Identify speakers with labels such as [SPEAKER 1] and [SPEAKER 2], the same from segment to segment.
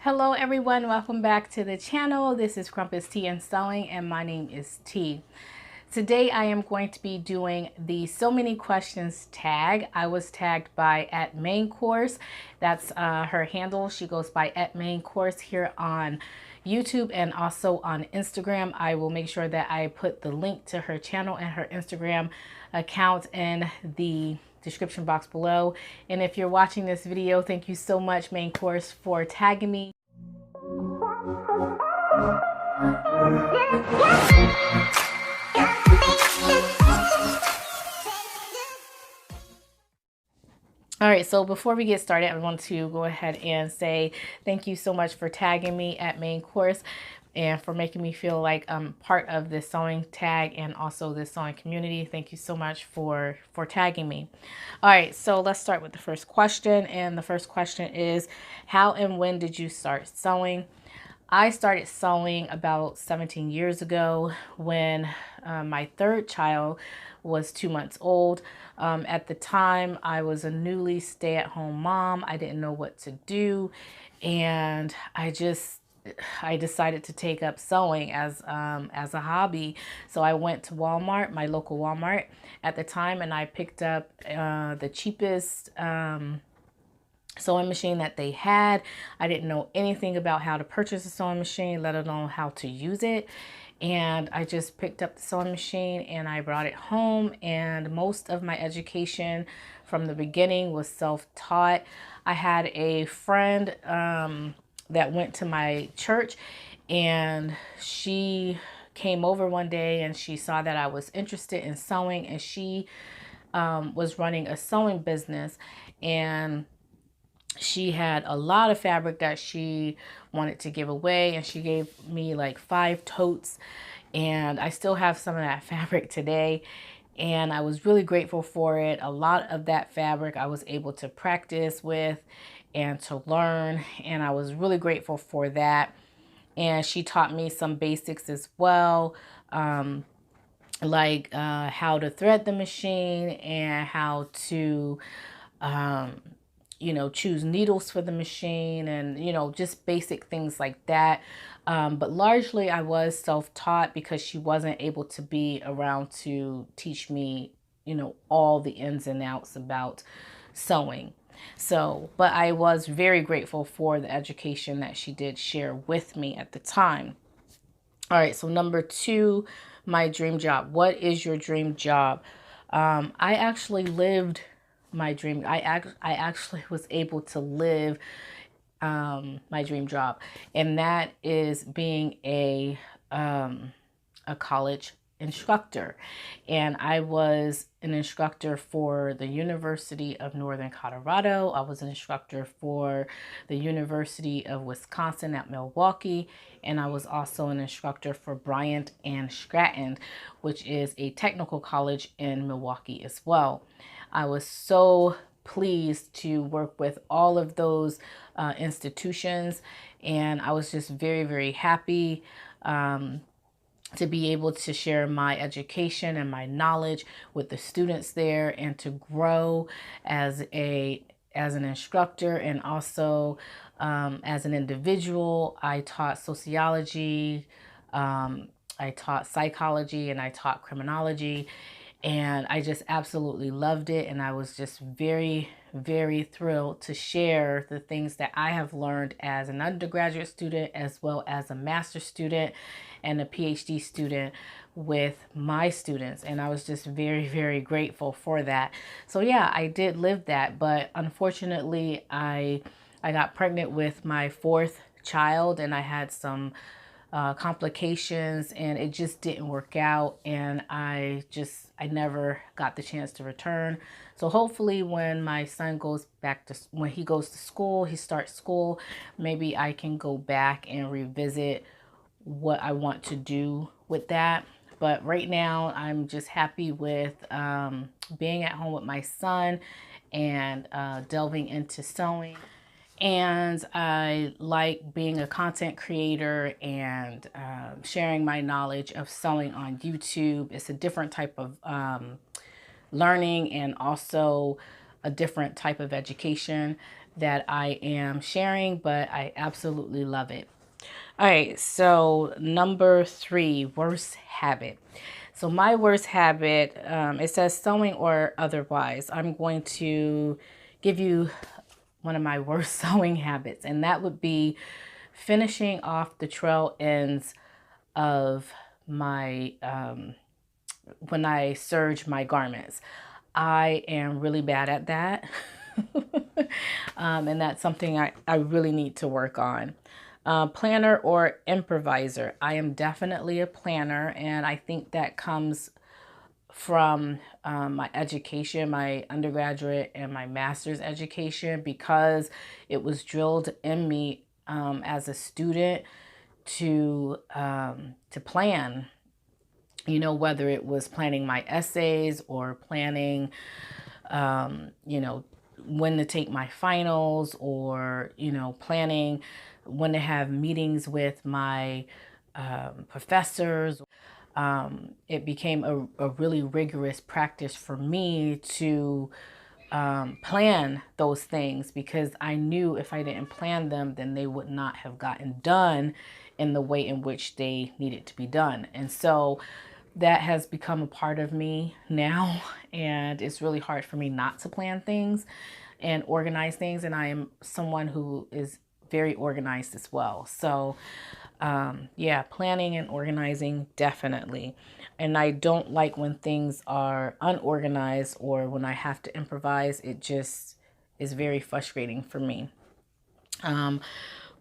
[SPEAKER 1] Hello everyone, welcome back to the channel. This is Crumpets Tea and Sewing and my name is T. Today I am going to be doing the So Many Questions tag. I was tagged by @Manecoarse. That's her handle. She goes by @Manecoarse here on YouTube and also on Instagram. I will make sure that I put the link to her channel and her Instagram account in the description box below. And if you're watching this video, thank you so much, Manecoarse, for tagging me. All right, so before we get started, I want to go ahead and say thank you so much for tagging me @Manecoarse and for making me feel like I'm part of this sewing tag and also this sewing community. Thank you so much for tagging me. All right, so let's start with the first question. And the first question is, how and when did you start sewing? I started sewing about 17 years ago when my third child was 2 months old. At the time, I was a newly stay-at-home mom. I didn't know what to do, and I decided to take up sewing as a hobby. So I went to Walmart, my local Walmart at the time, and I picked up the cheapest sewing machine that they had. I didn't know anything about how to purchase a sewing machine, let alone how to use it. And I just picked up the sewing machine and I brought it home, and most of my education from the beginning was self-taught. I had a friend that went to my church, and she came over one day and she saw that I was interested in sewing, and she was running a sewing business, and she had a lot of fabric that she wanted to give away, and she gave me like 5 totes, and I still have some of that fabric today, and I was really grateful for it. A lot of that fabric I was able to practice with and to learn, and I was really grateful for that. And she taught me some basics as well, like how to thread the machine and how to choose needles for the machine, and, just basic things like that. But largely I was self-taught because she wasn't able to be around to teach me, all the ins and outs about sewing. So, but I was very grateful for the education that she did share with me at the time. All right, so number 2, my dream job. What is your dream job? I actually lived my dream. I actually was able to live my dream job, and that is being a college instructor. And I was an instructor for the University of Northern Colorado. I was an instructor for the University of Wisconsin at Milwaukee, and I was also an instructor for Bryant and Stratton, which is a technical college in Milwaukee as well. I was so pleased to work with all of those institutions, and I was just very, very happy to be able to share my education and my knowledge with the students there, and to grow as an instructor, and also as an individual. I taught sociology, I taught psychology, and I taught criminology. And I just absolutely loved it. And I was just very, very thrilled to share the things that I have learned as an undergraduate student, as well as a master's student and a PhD student with my students. And I was just very, very grateful for that. So yeah, I did live that. But unfortunately, I got pregnant with my 4th child, and I had some complications, and it just didn't work out, and I never got the chance to return. So hopefully when my son goes when he goes to school, he starts school, maybe I can go back and revisit what I want to do with that. But right now I'm just happy with being at home with my son and delving into sewing. And I like being a content creator and sharing my knowledge of sewing on YouTube. It's a different type of learning, and also a different type of education that I am sharing, but I absolutely love it. All right, so number 3, worst habit. So my worst habit, it says sewing or otherwise. I'm going to give you one of my worst sewing habits, and that would be finishing off the trail ends of my, when I serge my garments. I am really bad at that. And that's something I really need to work on. Planner or improviser. I am definitely a planner, and I think that comes from my education, my undergraduate and my master's education, because it was drilled in me as a student to plan. You know, whether it was planning my essays or planning, you know, when to take my finals, or, you know, planning when to have meetings with my professors. It became a really rigorous practice for me to plan those things, because I knew if I didn't plan them, then they would not have gotten done in the way in which they needed to be done. And so that has become a part of me now, and it's really hard for me not to plan things and organize things. And I am someone who is very organized as well. So yeah, planning and organizing, definitely. And I don't like when things are unorganized or when I have to improvise. It just is very frustrating for me. Um,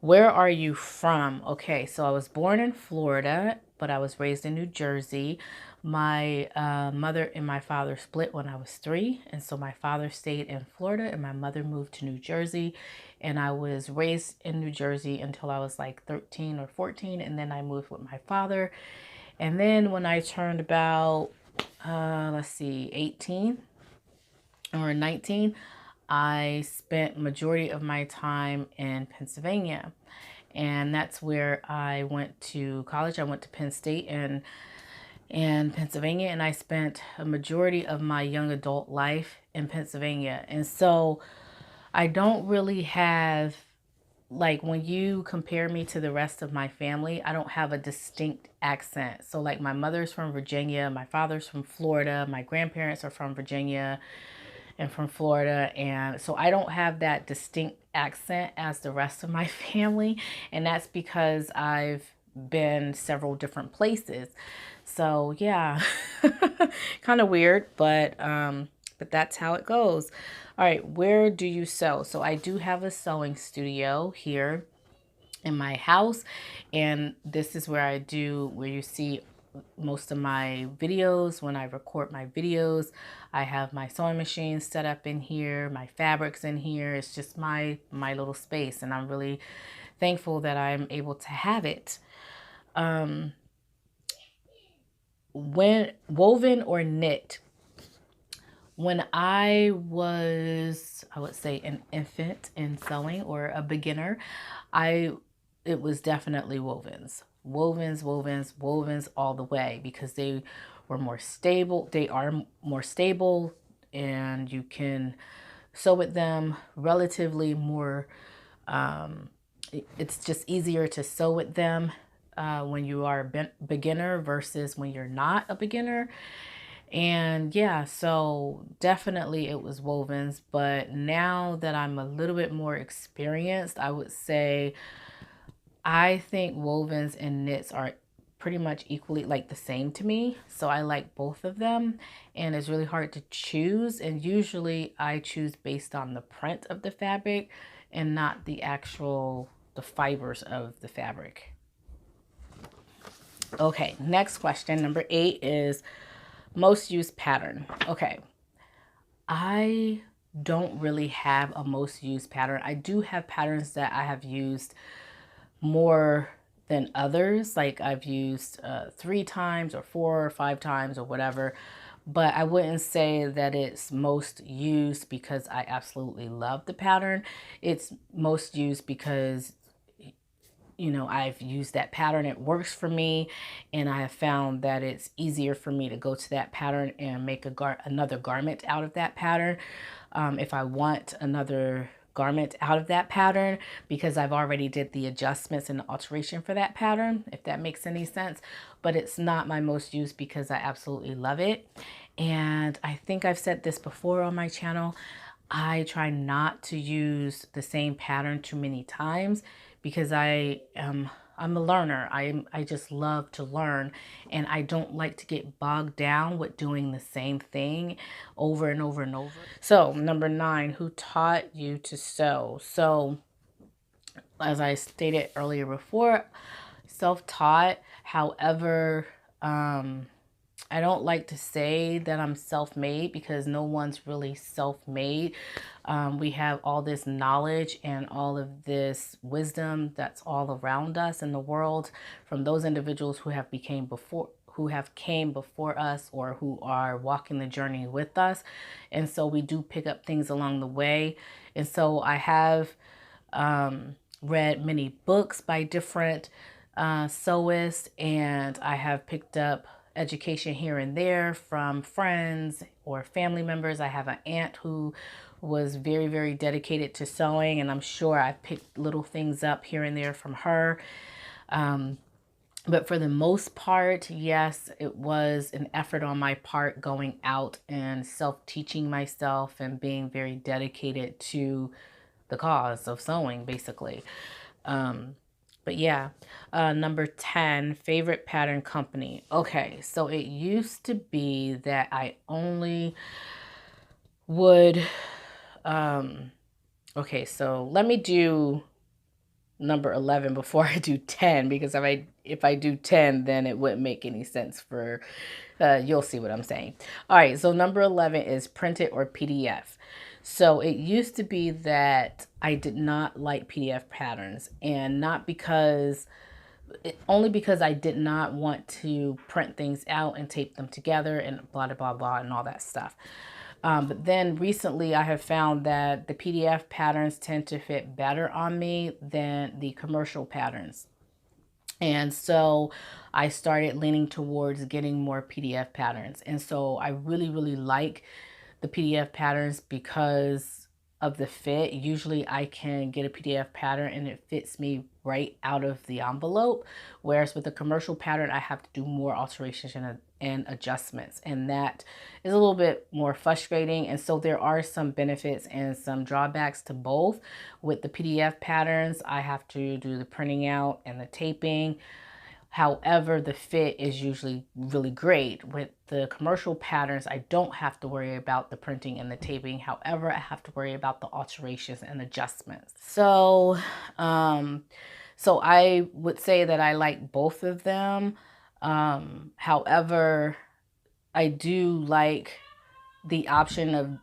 [SPEAKER 1] where are you from? Okay, so I was born in Florida, but I was raised in New Jersey. My mother and my father split when I was 3, and so my father stayed in Florida and my mother moved to New Jersey. And I was raised in New Jersey until I was like 13 or 14, and then I moved with my father. And then when I turned about, let's see, 18 or 19, I spent majority of my time in Pennsylvania. And that's where I went to college. I went to Penn State in Pennsylvania, and I spent a majority of my young adult life in Pennsylvania. And so I don't really have, like, when you compare me to the rest of my family, I don't have a distinct accent. So like my mother's from Virginia, my father's from Florida, my grandparents are from Virginia and from Florida. And so I don't have that distinct accent as the rest of my family. And that's because I've been several different places. So yeah, kind of weird, but that's how it goes. All right, where do you sew? So I do have a sewing studio here in my house, and this is where where you see most of my videos. When I record my videos, I have my sewing machine set up in here, my fabrics in here. It's just my little space, and I'm really thankful that I'm able to have it. When woven or knit? When I was, I would say, an infant in sewing or a beginner, it was definitely wovens. Wovens, wovens, wovens all the way, because they were more stable. They are more stable, and you can sew with them relatively more. It's just easier to sew with them when you are a beginner versus when you're not a beginner. And yeah, so definitely it was wovens. But now that I'm a little bit more experienced, I would say I think wovens and knits are pretty much equally like the same to me. So I like both of them, and it's really hard to choose. And usually I choose based on the print of the fabric and not the fibers of the fabric. Okay, next question, number 8, is most used pattern. Okay, I don't really have a most used pattern. I do have patterns that I have used more than others. Like I've used 3 times or 4 or 5 times or whatever. But I wouldn't say that it's most used because I absolutely love the pattern. It's most used because, you know, I've used that pattern, it works for me, and I have found that it's easier for me to go to that pattern and make another garment out of that pattern. If I want another garment out of that pattern because I've already did the adjustments and the alteration for that pattern, if that makes any sense. But it's not my most used because I absolutely love it. And I think I've said this before on my channel. I try not to use the same pattern too many times because I'm a learner. I just love to learn, and I don't like to get bogged down with doing the same thing over and over and over. So number 9, who taught you to sew? So as I stated earlier before, self-taught. However, I don't like to say that I'm self-made because no one's really self-made. We have all this knowledge and all of this wisdom that's all around us in the world from those individuals who have came before us or who are walking the journey with us. And so we do pick up things along the way. And so I have read many books by different sewists, and I have picked up education here and there from friends or family members. I have an aunt who was very, very dedicated to sewing, and I'm sure I picked little things up here and there from her. But for the most part, yes, it was an effort on my part going out and self-teaching myself and being very dedicated to the cause of sewing, basically. But yeah, number 10, favorite pattern company. Okay, so it used to be that I only would, okay, so let me do number 11 before I do 10, because if I do 10, then it wouldn't make any sense for, you'll see what I'm saying. All right, so number 11 is printed or PDF. So it used to be that I did not like PDF patterns, and not because, only because I did not want to print things out and tape them together and blah, blah, blah, and all that stuff. But then recently I have found that the PDF patterns tend to fit better on me than the commercial patterns. And so I started leaning towards getting more PDF patterns. And so I really, really like the PDF patterns because of the fit. Usually I can get a PDF pattern and it fits me right out of the envelope, whereas with a commercial pattern I have to do more alterations and adjustments, and that is a little bit more frustrating. And so there are some benefits and some drawbacks to both. With the PDF patterns, I have to do the printing out and the taping. However, the fit is usually really great. With the commercial patterns, I don't have to worry about the printing and the taping. However, I have to worry about the alterations and adjustments. So, so I would say that I like both of them. However, I do like the option of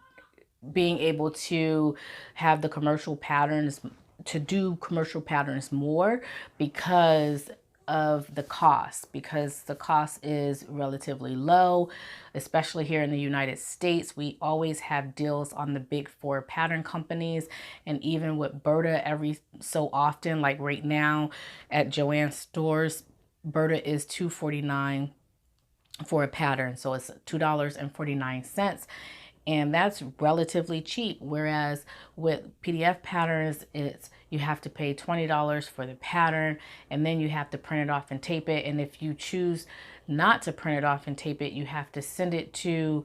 [SPEAKER 1] being able to have the commercial patterns, to do commercial patterns more because of the cost, because the cost is relatively low, especially here in the United States. We always have deals on the big 4 pattern companies, and even with Berta, every so often, like right now at Joanne stores, Berta is $2.49 for a pattern, so it's $2.49. And that's relatively cheap. Whereas with PDF patterns, you have to pay $20 for the pattern, and then you have to print it off and tape it. And if you choose not to print it off and tape it, you have to send it to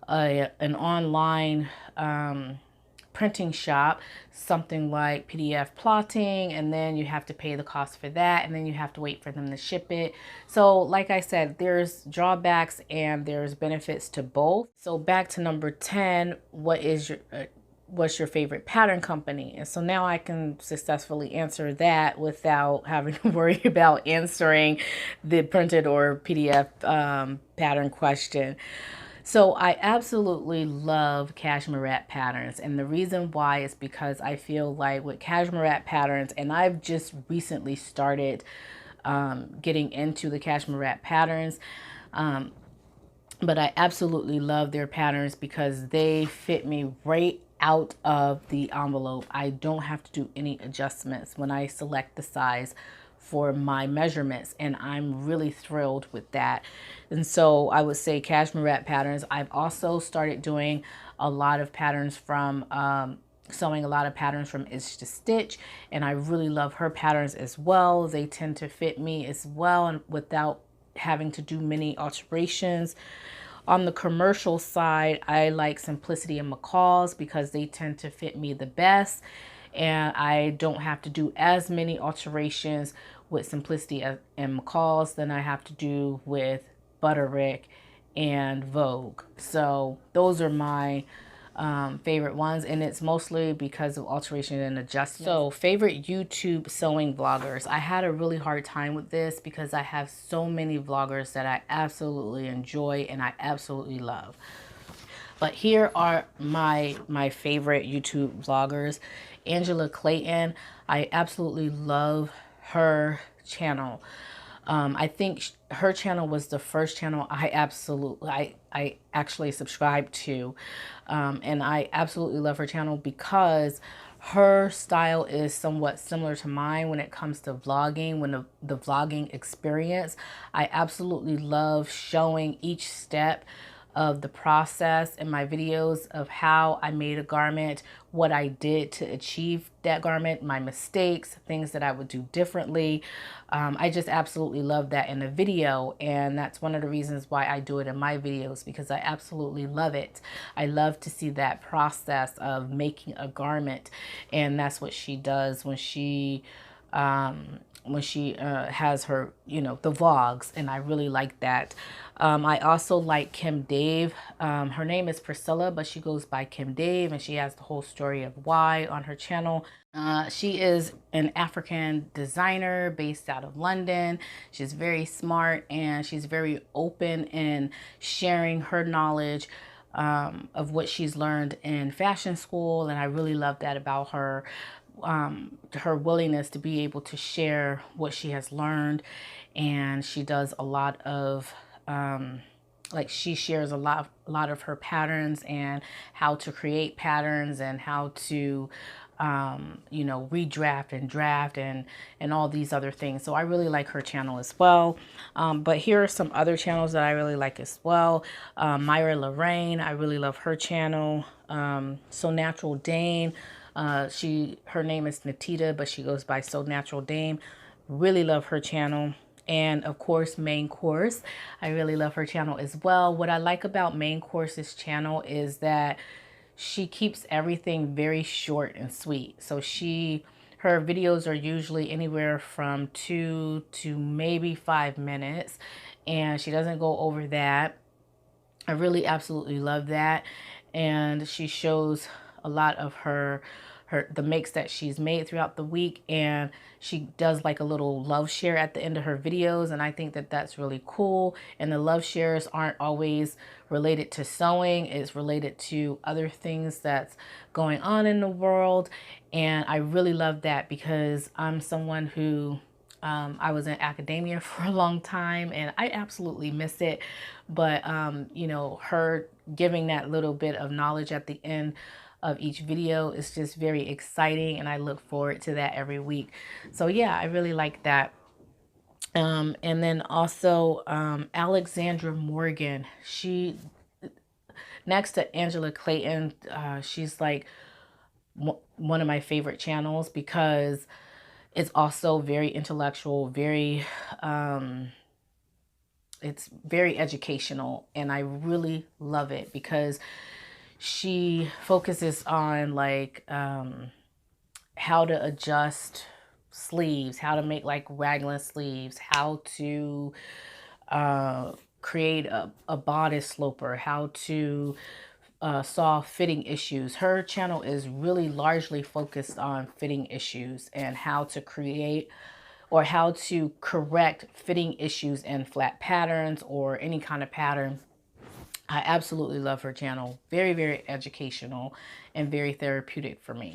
[SPEAKER 1] an online printing shop, something like PDF plotting, and then you have to pay the cost for that, and then you have to wait for them to ship it. So like I said, there's drawbacks and there's benefits to both. So back to number 10, what's your favorite pattern company? And so now I can successfully answer that without having to worry about answering the printed or PDF pattern question. So I absolutely love cashmere patterns, and the reason why is because I feel like with cashmere patterns, and I've just recently started getting into the cashmere patterns, but I absolutely love their patterns because they fit me right out of the envelope. I don't have to do any adjustments when I select the size for my measurements, and I'm really thrilled with that. And so I would say cashmere patterns. I've also started doing a lot of patterns from sewing a lot of patterns from Itch to Stitch, and I really love her patterns as well. They tend to fit me as well, and without having to do many alterations. On the commercial side, I like Simplicity and Manecoarse because they tend to fit me the best, and I don't have to do as many alterations with Simplicity and Manecoarse than I have to do with Butterick and Vogue. So those are my favorite ones, and it's mostly because of alteration and adjustment. So favorite YouTube sewing vloggers. I had a really hard time with this because I have so many vloggers that I absolutely enjoy and I absolutely love. But here are my favorite YouTube vloggers. Angela Clayton, I absolutely love her channel. I think her channel was the first channel I actually subscribed to. And I absolutely love her channel because her style is somewhat similar to mine when it comes to vlogging, when the vlogging experience. I absolutely love showing each step of the process in my videos of how I made a garment, what I did to achieve that garment, my mistakes, things that I would do differently. I just absolutely love that in a video, and that's one of the reasons why I do it in my videos, because I absolutely love it. I love to see that process of making a garment, and that's what she does when she has her, the vlogs, and I really like that. I also like Kim Dave. Her name is Priscilla, but she goes by Kim Dave, and she has the whole story of why on her channel. She is an African designer based out of London. She's very smart, and she's very open in sharing her knowledge of what she's learned in fashion school, and I really love that about her. Her willingness to be able to share what she has learned, and she does a lot of like, she shares a lot of her patterns and how to create patterns and how to redraft and draft and all these other things. So I really like her channel as well. But here are some other channels that I really like as well. Myra Lorraine, I really love her channel. So Natural Dane, her name is Natita, but she goes by So Natural Dane. Really love her channel. And of course, Manecoarse, I really love her channel as well. What I like about Manecoarse's channel is that she keeps everything very short and sweet. So her videos are usually anywhere from 2 to maybe 5 minutes, and she doesn't go over that. I really absolutely love that. And she shows a lot of the makes that she's made throughout the week, and she does like a little love share at the end of her videos, and I think that that's really cool. And the love shares aren't always related to sewing, it's related to other things that's going on in the world, and I really love that because I'm someone who I was in academia for a long time, and I absolutely miss it. But her giving that little bit of knowledge at the end of each video is just very exciting, and I look forward to that every week. So yeah, I really like that. And then also Alexandra Morgan, she, next to Angela Clayton, she's like one of my favorite channels because it's also very intellectual, it's very educational, and I really love it because she focuses on like how to adjust sleeves, how to make like raglan sleeves, how to create a bodice sloper, how to solve fitting issues. Her channel is really largely focused on fitting issues and how to create or how to correct fitting issues in flat patterns or any kind of pattern. I absolutely love her channel. Very, very educational and very therapeutic for me.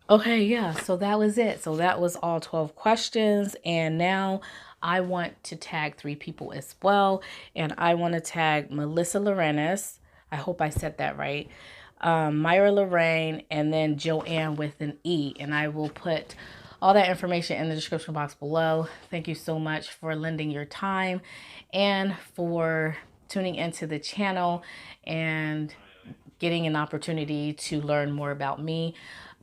[SPEAKER 1] Okay, yeah, so that was it. So that was all 12 questions. And now I want to tag 3 people as well. And I want to tag Melissa Linares. I hope I said that right. Myra Lorraine, and then Joanne with an E. And I will put all that information in the description box below. Thank you so much for lending your time and for tuning into the channel and getting an opportunity to learn more about me.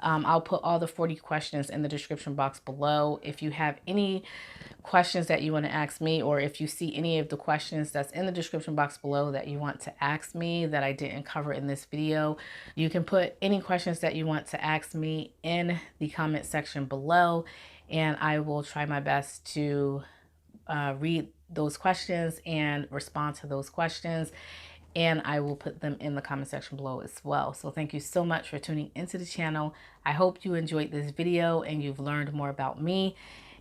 [SPEAKER 1] I'll put all the 40 questions in the description box below. If you have any questions that you want to ask me, or if you see any of the questions that's in the description box below that you want to ask me that I didn't cover in this video, you can put any questions that you want to ask me in the comment section below, and I will try my best to read those questions and respond to those questions, and I will put them in the comment section below as well. So thank you so much for tuning into the channel. I hope you enjoyed this video and you've learned more about me.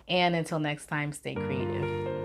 [SPEAKER 1] And until next time, stay creative.